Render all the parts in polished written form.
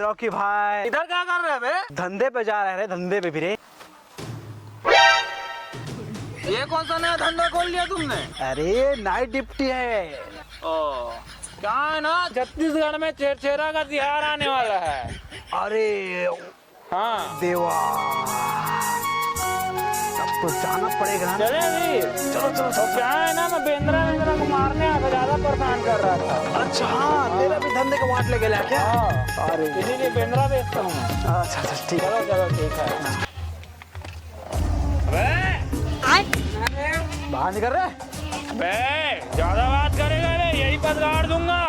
चौकी भाई। इधर क्या कर रहे हैं बे? धंधे पे जा रहे हैं, धंधे पे फिरे। ये कौन सा नया धंधा खोल लिया तुमने? अरे नाइट ड्यूटी है। ओ क्या है ना, छत्तीसगढ़ में छेरछेरा का त्योहार आने वाला है। अरे हाँ देवा, अब तो जाना पड़ेगा ना। चले अभी। चलो चलो तो क्या है ना, मैं बेंद्रा को मारने आया, ज्यादा परेशान कर रहा था। अच्छा हाँ, तेरा भी धंधे का वाट ले गया क्या? हाँ, अरे इसीलिए बेंद्रा बेचता हूँ मैं। अच्छा अच्छा ठीक है। चलो चलो ठीक है। बाहर निकल रहे? बे ज्यादा बात करेगा रे, यही पदगाड़ दूंगा।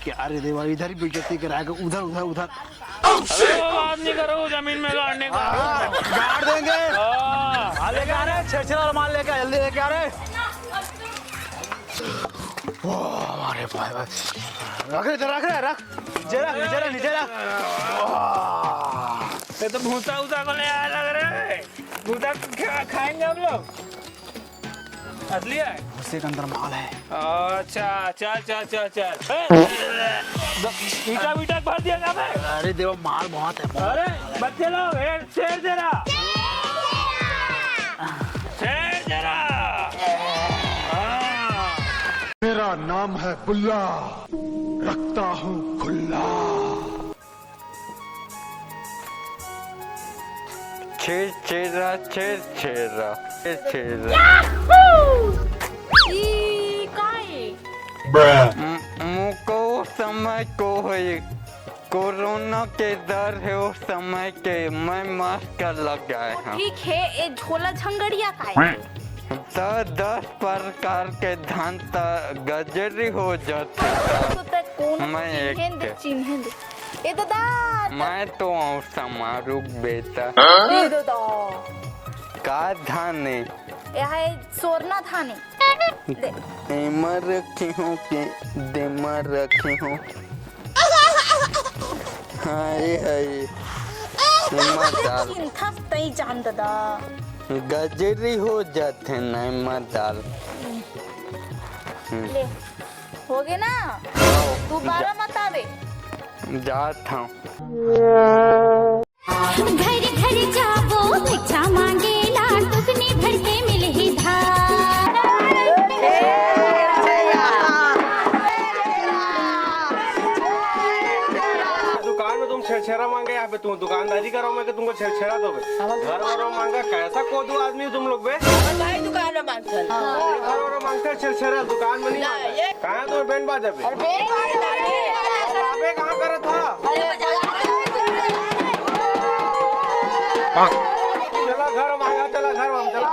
क्या रे देवा, इधर ही बेइज्जती कराएगा, उधर उधर उधर। अरे वो बात नहीं करो जमीन में गाड़ने का। गाड़ देंगे। हाँ लेके आ रहे, छेड़छेड़ा माल लेके आ, जल्दी लेके आ रहे। अरे भाई रख रहे रख नीचे रख। ये तो भूसा उसा को ले आया लग रहा है। भूसा खाएंगे हम लोग, असली है। भूसे के अंदर माल है। अच्छा चल चल चल चल। ईटा बीटा भर दिया क्या मैं? अरे देवा माल बहुत है। अरे बच्चे लोग, शेर जरा शेर जरा। मेरा नाम है बुल्ला, रखता हूँ खुल्ला। छेरा मुको समय को है, कोरोना के डर है उस समय के, मैं मास्क लगाए हैं। ठीक है, ये झोला झंगड़िया का है। 10 प्रकार के धंधा गजरी हो जाते। मैं एक ये दादा, मैं तो समारोह बेटा ये दादा, का धाने यह है सोरना थाने। एमर रखी हूँ के देमर रखी हूँ। हाय हाय दाल चिंता नहीं जान दादा, गजरी हो जाते नहीं दाल। ले हो गए ना, दोबारा मत आवे। जाता हूँ। घर घर जाबो भिक्षा मांगे ला, टुकनी भर के मिले ही धार। दुकान में तुम छेड़छेड़ा मांगे, यहाँ पे तुम दुकानदारी करो मैं कि तुमको छेड़छेड़ा दो बे। घर वालों मांगा, कैसा कोदू आदमी हो तुम लोग बे? दुकान में मांगते घर वालों मांगते छेड़छेड़ा, दुकान में नहीं मांगा। कहाँ तुम्हें बैंड बाजा पे? कहाँ करे था? चला घर मांगा, चला घर में चला।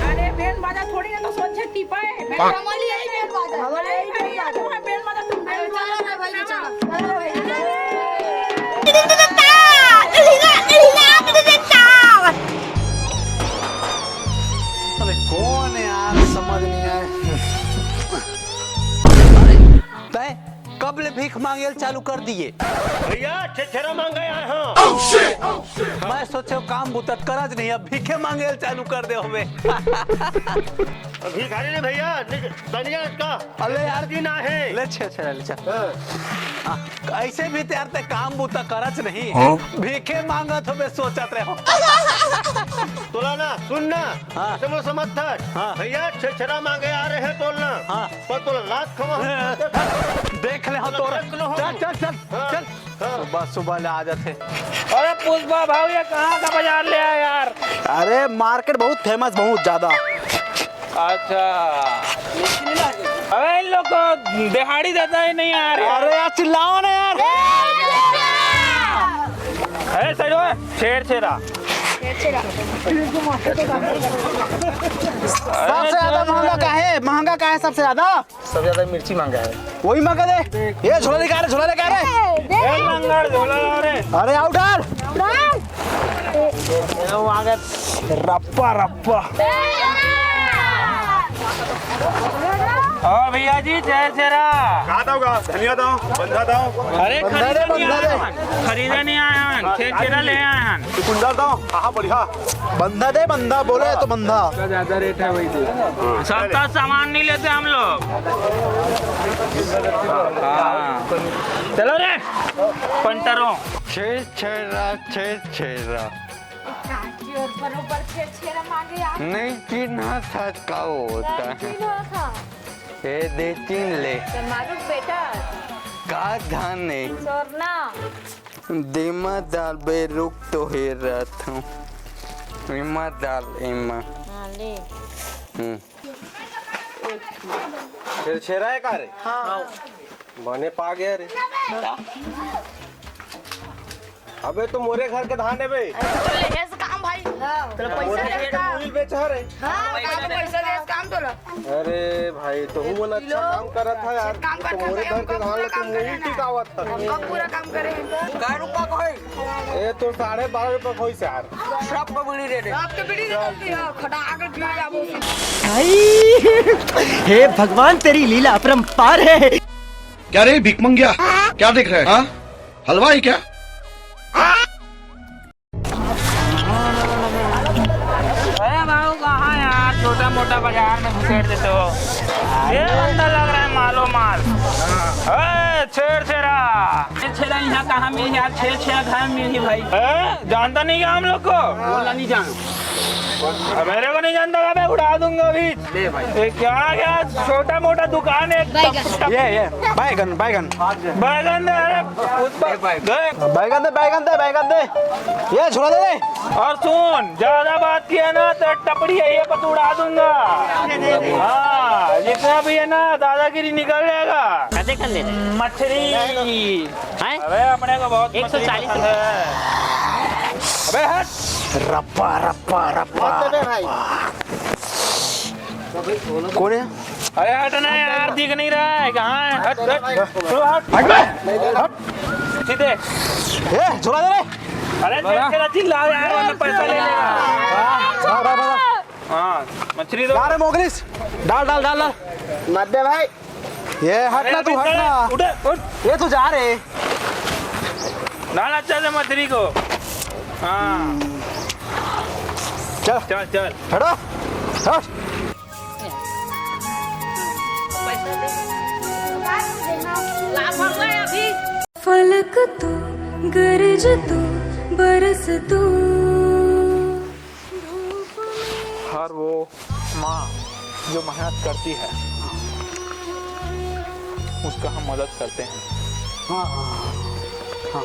अरे बैंड बाजा थोड़ी ना, तो सोचे टिपा है। हमारी यही बैंड बाजा, हमारे यही बैंड बाजा। तुम चलो ना भाई, चलो। अरे कौन है यार, समझ नहीं आया। तय कब ले भीख मांगे चालू कर दिए? भैया छेड़छेड़ा मांगा यहाँ। मैं सोचे काम बुतत करज नहीं, अब भीखे मांगे चालू कर दे हमें। भिखारी ने भैया दनिया का अरे यार जी ना है। ले छेड़ा ले चल। ऐसे भी तैयार ते काम बुता करज नहीं, भीखे मांगत हो, मैं सोचत रहे हो। तोला ना सुनना, हाँ। तुम समझत। हाँ। भैया छेड़छेड़ा मांगे आ रहे हैं तोलना। हाँ। पर तोला लात खवा। देख ले हम तोरा। चल चल चल चल, सुबह सुबह ले आ जाते। अरे पुष्पा भाव, ये कहाँ का बाजार ले आया यार? अरे मार्केट बहुत फेमस, बहुत ज्यादा। अच्छा, अरे इन लोग को दिहाड़ी देता ही नहीं यार। अरे यार चिल्लाओ ना यार। अरे सही है, छेड़छेड़ा। सबसे ज्यादा महंगा का है? महंगा का है सबसे ज्यादा? सबसे ज्यादा मिर्ची मांगा है। वही मंगा दे। ये झोला लेके आ रहे, झोला लेके आ रहे। लंगड़ झोला रे। अरे आउटर। रप्पा रप्पा। और भैया जी जय चेरा। कहाँ था होगा? धनिया था, बंधा था। अरे खरीदा नहीं आया हन, चेरा ले आया हन। चुकंदर था, हाँ बढ़िया। बंधा दे, बंधा बोले तो बंधा। ज्यादा रेट है भाई। सस्ता सामान नहीं लेते हम लोग। हाँ चलो रे पंटरों। छेरा बरोबर छेरा मांगे आप नहीं चिन्हा था का होता है ये दे चिन्ह ले मालूम बेटा का धाने सोरना दिमा दाल बे रुक तो हे रहा हूँ इमा दाल इमा ले छेरा है का रे? हाँ बने पा गया रे। अबे तो मोरे घर के धान है बे। काम भाई पैसा दे मूली बेचा रे। पैसा दे काम तो लो। अरे भाई तो हूँ मन अच्छा काम कर रहा था यार। तो मोरे घर के धान लेके मूली टिकावत था। कब पूरा काम करे क्या रुपया कोई? ये तो 12.5 रुपये खोई से यार। आपके बीड़ी दे खड़ा आगे पीछे जाबो। हे भगवान तेरी लीला अपरंपार है। क्या रे भिख मंगिया, क्या देख रहे हैं? हाँ हलवा है क्या? अरे बाबू कहाँ यार छोटा मोटा बाजार में घुसेड़ देते हो। ये बंदा लग रहा है मालो माल। छेरा छेरा यहाँ कहाँ मिली यार? छेरा घर में मिली भाई। जानता नहीं क्या हम लोग को? बोला नहीं जान मेरे को नहीं जानता मैं उड़ा दूंगा अभी। ले भाई ये क्या छोटा मोटा दुकान है। ये बैगन बैगन बैगन दे। अरे बैगन दे बैगन दे बैगन दे, ये झोला दे। और सुन ज्यादा बात किया ना तो टपड़ी है ये पर उड़ा दूंगा। हाँ जितना भी है ना दादागिरी निकल जाएगा। कैसे कर ले मछली अबे अपने को बहुत 140 है। अबे हट रप्पा रप्पा रप्पा कौन है? अरे हटना यार दिख नहीं रहा है कहाँ है? हट सीधे। ये झोला दे। अरे तेरा चिल्ला यार वरना पैसा ले लेगा। हाँ मछली दो। डाल मोगलिस, डाल डाल डाल डाल। मत दे भाई। ये हटना तू हटना। उठ ये तू जा रे। डाल अच्छा से मछली को। हाँ चल चल चल हटो हट। फलक तू गरज तू बरस तू हर वो माँ जो मेहनत करती है उसका हम मदद करते हैं। हाँ हाँ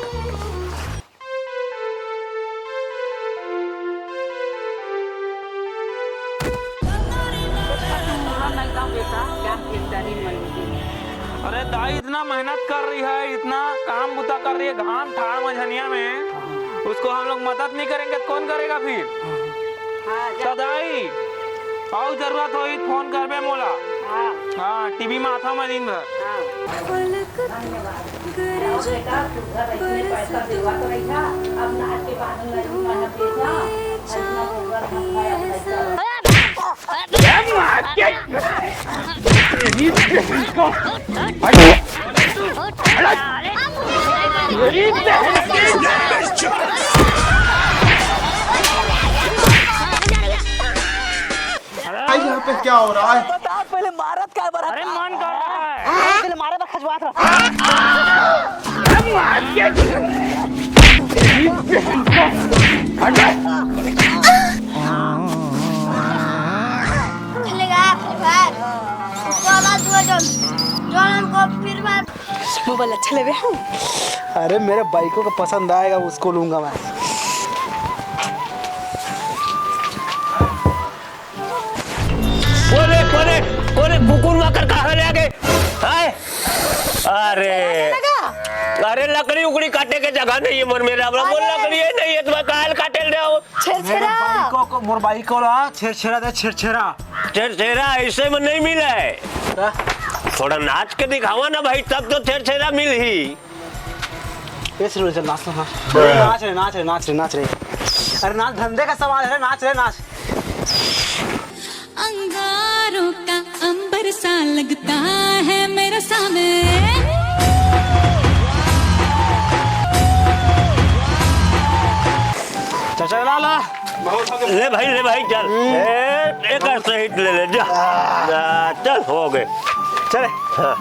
अरे दाई इतना मेहनत कर रही है, इतना काम बुता कर रही है घाम ठाड़ मझनिया में, उसको हम लोग मदद नहीं करेंगे तो कौन करेगा फिर? तो दाई आओ जरूरत हो फोन कर बे मोला। हाँ टीवी में आता मैं दिन भर। फलक तू गरज तू बरस यहाँ पे क्या हो रहा है? पहले मारत का बरा अरे मन कर रहा है। पहले मारे पर खजवात रहा। चलेगा भाई उसको जो हमको फिर मोबाइल अच्छा लगे। अरे मेरे बाइकों को पसंद आएगा उसको लूंगा मैं। कोने कोने कोने बुकुन वाकर कहाँ ले गए? अरे अरे लकड़ी उकड़ी काटे के जगह नहीं है मन मेरा बोल लकड़ी है नहीं है तो काल काटे ले आओ। छेरा मोर बाइक को ला छेरछेरा दे छेरछेरा। छेरा ऐसे में नहीं मिला है, थोड़ा नाच के दिखावा ना भाई तब तो छेरा मिल ही। ये चल नाच लो। नाच रे नाच रे नाच रे नाच रे। अरे नाच धंधे का सवाल है, नाच रे नाच। अंगारों का अंबर सा लगता है मेरा सामने। चला ला ले भाई चल एक हिट ले ले जा चल हो गए चले। हाँ